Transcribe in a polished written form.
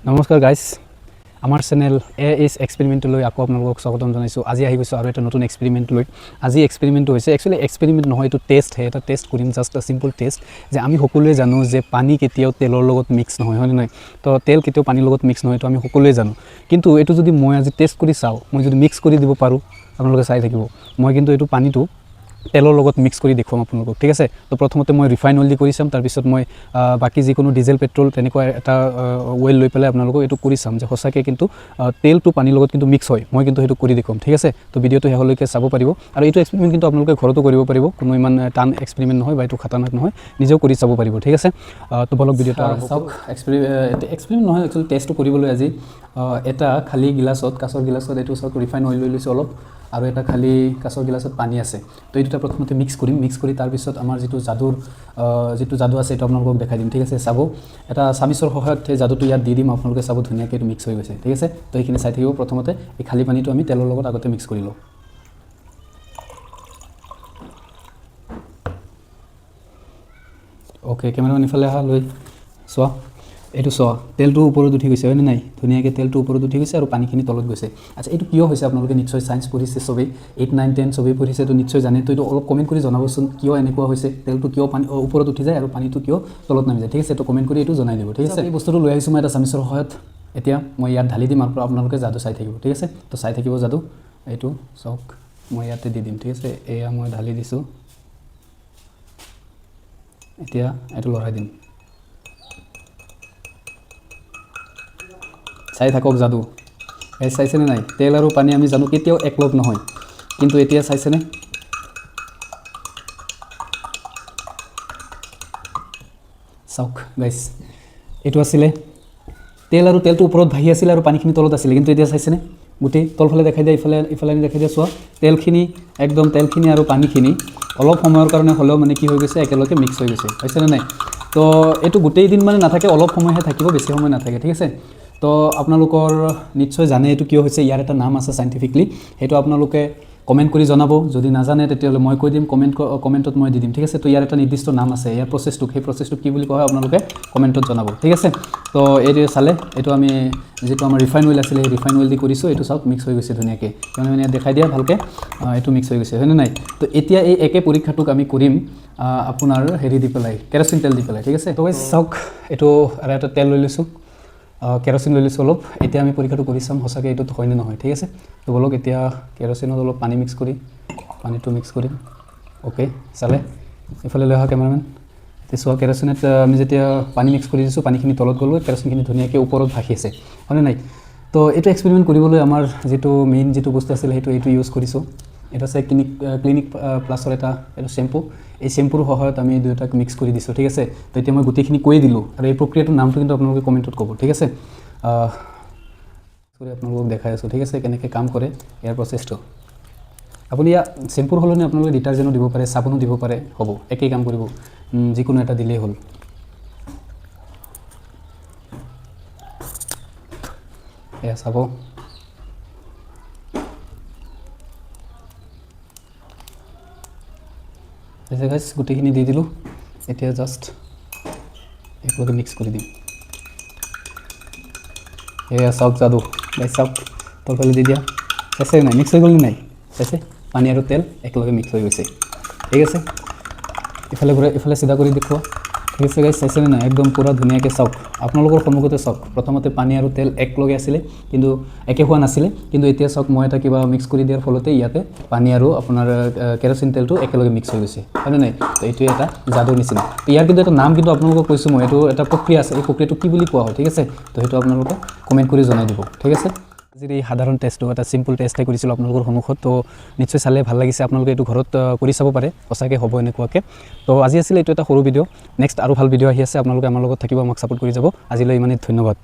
নমস্কাৰ গাইজ আমাৰ channel as এক্সপেৰিমেণ্টলৈ আকৌ আপোনালোকক স্বাগতম জনাইছোঁ আজি আহি গৈছোঁ আৰু এটা নতুন এক্সপেৰিমেণ্ট লৈ আজি এক্সপেৰিমেণ্টটো হৈছে একচুৱেলি এক্সপেৰিমেণ্ট নহয় এইটো টেষ্ট হে এটা টেষ্ট কৰিম জাষ্ট এটা চিম্পল টেষ্ট যে আমি সকলোৱে জানো যে পানী কেতিয়াও তেলৰ লগত মিক্স নহয় হয়নে নহয় তো তেল কেতিয়াও পানীৰ লগত মিক্স নহয় তো আমি সকলোৱে জানো কিন্তু এইটো যদি মই আজি টেষ্ট কৰি চাওঁ মই যদি মিক্স কৰি দিব পাৰোঁ আপোনালোকে চাই থাকিব মই কিন্তু এইটো পানীটো তেলৰ লগত মিক্স কৰি দেখুৱাম আপোনালোকক ঠিক আছে তো প্ৰথমতে মই ৰিফাইন অইল দি কৰি চাম তাৰপিছত মই বাকি যিকোনো ডিজেল পেট্ৰল তেনেকুৱা এটা অইল লৈ পেলাই আপোনালোকক এইটো কৰি চাম যে সঁচাকৈ কিন্তু তেলটো পানীৰ লগত কিন্তু মিক্স হয় মই কিন্তু সেইটো কৰি দেখুৱাম ঠিক আছে তো ভিডিঅ'টো শেষলৈকে চাব পাৰিব আৰু এইটো এক্সপেৰিমেণ্ট কিন্তু আপোনালোকে ঘৰতো কৰিব পাৰিব কোনো ইমান টান এক্সপেৰিমেণ্ট নহয় বা এইটো খাতাৰনাক নহয় নিজেও কৰি চাব পাৰিব ঠিক আছে তো বলক ভিডিঅ'টো চাওক এক্সপেৰিমেণ্ট নহয় একচুৱেলি টেষ্টটো কৰিবলৈ আজি এটা খালী গিলাচত কাঁচৰ গিলাচত এইটো চাওক ৰিফাইন অইল লৈ লৈছোঁ অলপ আৰু এটা খালী কাঁচৰ গিলাচত পানী আছে তো এই দুটা প্ৰথমতে মিক্স কৰি তাৰপিছত আমাৰ যিটো যাদু আছে এইটো আপোনালোকক দেখাই দিম ঠিক আছে চাব এটা চামিচৰ সহায়ত সেই যাদুটো ইয়াত দি দিম আপোনালোকে চাব ধুনীয়াকৈ এইটো মিক্স হৈ গৈছে ঠিক আছে তো এইখিনি চাই থাকিব প্ৰথমতে এই খালী পানীটো আমি তেলৰ লগত আগতে মিক্স কৰি লওঁ অ'কে কেমেৰামেন ইফালে আহা লৈ চোৱা এইটো চোৱা তেলটো ওপৰত উঠি গৈছে হয়নে নাই ধুনীয়াকৈ তেলটো ওপৰত উঠি গৈছে আৰু পানীখিনি তলত গৈছে আচ্ছা এইটো কিয় হৈছে আপোনালোকে নিশ্চয় চায়েন্স পঢ়িছে চবেই 8, 9, 10 চবেই পঢ়িছে তো নিশ্চয় জানে তো এইটো অলপ কমেণ্ট কৰি জনাবচোন কিয় এনেকুৱা হৈছে তেলটো কিয় পানী ওপৰত উঠি যায় আৰু পানীটো কিয় তলত নামি যায় ঠিক আছে তো কমেণ্ট কৰি এইটো জনাই দিব ঠিক আছে এই বস্তুটো লৈ আহিছোঁ মই এটা চামিচৰ সহায়ত এতিয়া মই ইয়াত ঢালি দিম আৰু আপোনালোকে যাদু চাই থাকিব ঠিক আছে তো চাই থাকিব যাদু এইটো চাওক মই ইয়াতে দি দিম ঠিক আছে এয়া মই ঢালি দিছোঁ এতিয়া এইটো লৰাই দিম চাই থাকক যাদু এই চাইছেনে নাই তেল আৰু পানী আমি জানো কেতিয়াও একলগ নহয় কিন্তু এতিয়া চাইছেনে চাওক গাইছ এইটো আছিলে তেল আৰু তেলটো ওপৰত ভাহি আছিলে আৰু পানীখিনি তলত আছিলে কিন্তু এতিয়া চাইছেনে গোটেই তলফালে দেখাই দিয়া ইফালে দেখাই দিয়া চোৱা তেলখিনি আৰু পানীখিনি অলপ সময়ৰ কাৰণে হ'লেও মানে কি হৈ গৈছে একেলগে মিক্স হৈ গৈছে হৈছেনে নাই তো এইটো গোটেই দিন মানে নাথাকে অলপ সময়হে থাকিব বেছি সময় নাথাকে ঠিক আছে তো আপোনালোকৰ নিশ্চয় জানে এইটো কিয় হৈছে ইয়াৰ এটা নাম আছে চাইণ্টিফিকলি সেইটো আপোনালোকে কমেণ্ট কৰি জনাব যদি নাজানে তেতিয়াহ'লে মই কৈ দিম কমেণ্টত মই দি দিম ঠিক আছে তো ইয়াৰ এটা নিৰ্দিষ্ট নাম আছে ইয়াৰ সেই প্ৰচেছটো কি বুলি কোৱা হয় আপোনালোকে কমেণ্টত জনাব ঠিক আছে তো এইটো চালে এইটো আমি যিটো আমাৰ ৰিফাইন অইল আছিলে সেই ৰিফাইন অইল দি কৰিছোঁ এইটো চাওক মিক্স হৈ গৈছে ধুনীয়াকৈ কিয়নো মানে ইয়াত দেখাই দিয়া ভালকৈ এইটো মিক্স হৈ গৈছে হয়নে নাই তো এতিয়া এই একে পৰীক্ষাটোক আমি কৰিম আপোনাৰ হেৰি দি পেলাই কেৰাচিন তেল দি পেলাই ঠিক আছে তো চাওক এইটো আৰু এটা তেল লৈ লৈছোঁ কেৰাচিন লৈ লৈছোঁ অলপ এতিয়া আমি পৰীক্ষাটো কৰি চাম সঁচাকৈ এইটোতো হয়নে নহয় ঠিক আছে তো বলক এতিয়া কেৰাচিনত অলপ পানী মিক্স কৰিম অ'কে চালে এইফালে লৈ অহা কেমেৰামেন এতিয়া চোৱা কেৰাচিনত আমি যেতিয়া পানী মিক্স কৰি দিছোঁ পানীখিনি তলত গ'লোঁ কেৰাচিনখিনি ধুনীয়াকৈ ওপৰত ভাহি আছে হয়নে নাই তো এইটো এক্সপেৰিমেণ্ট কৰিবলৈ আমাৰ যিটো মেইন যিটো বস্তু আছিলে এইটো ইউজ কৰিছোঁ এটা আছে ক্লিনিক প্লাছৰ এইটো শ্বেম্পু এই শ্বেম্পুৰ সহায়ত আমি দুয়োটাক মিক্স কৰি দিছোঁ ঠিক আছে তো এতিয়া মই গোটেইখিনি কৈ দিলোঁ আৰু এই প্ৰক্ৰিয়াটোৰ নামটো কিন্তু আপোনালোকে কমেণ্টত ক'ব ঠিক আছে আপোনালোকক দেখাই আছোঁ ঠিক আছে কেনেকৈ কাম কৰে ইয়াৰ প্ৰচেছটো আপুনি ইয়াত শ্বেম্পুৰ সলনি আপোনালোকে ডিটাৰজেণ্টো দিব পাৰে চাবোনো দিব পাৰে হ'ব একেই কাম কৰিব যিকোনো এটা দিলেই হ'ল এয়া চাব গাইছ গোটেইখিনি দি দিলোঁ এতিয়া জাষ্ট একেলগে মিক্স কৰি দিম এয়া চাওক যাদু গাইছ চাওক তলফালে দি দিয়া চাইছে নাই মিক্স হৈ গ'ল নাই চাইছে পানী আৰু তেল একেলগে মিক্স হৈ গৈছে ঠিক আছে ইফালে চিধা কৰি দেখুওৱা ঠিক আছে গাইছ চাইছেনে নাই একদম পূৰা ধুনীয়াকৈ চাওক আপোনালোকৰ সন্মুখতে চাওক প্ৰথমতে পানী আৰু তেল একেলগে আছিলে কিন্তু একে হোৱা নাছিলে কিন্তু এতিয়া চাওক মই এটা কিবা মিক্স কৰি দিয়াৰ ফলতে ইয়াতে পানী আৰু আপোনাৰ কেৰাচিন তেলটো একেলগে মিক্স হৈ গৈছে হয়নে নাই তো এইটোৱে এটা যাদুৰ নিচিনা তো ইয়াৰ কিন্তু এটা নাম কিন্তু আপোনালোকক কৈছোঁ মই এইটো এটা প্ৰক্ৰিয়া আছে এই প্ৰক্ৰিয়াটো কি বুলি কোৱা হয় ঠিক আছে তো সেইটো আপোনালোকে কমেণ্ট কৰি জনাই দিব ঠিক আছে আজিৰ এই সাধাৰণ টেষ্টটো এটা চিম্পল টেষ্টে কৰিছিলোঁ আপোনালোকৰ সন্মুখত তো নিশ্চয় চালে ভাল লাগিছে আপোনালোকে এইটো ঘৰত কৰি চাব পাৰে সঁচাকৈ হ'ব এনেকুৱাকৈ তো আজি আছিলে এইটো এটা সৰু ভিডিঅ' নেক্সট আৰু ভাল ভিডিঅ' আহি আছে আপোনালোকে আমাৰ লগত থাকিব আমাক ছাপোৰ্ট কৰি যাব আজিলৈ ইমানেই ধন্যবাদ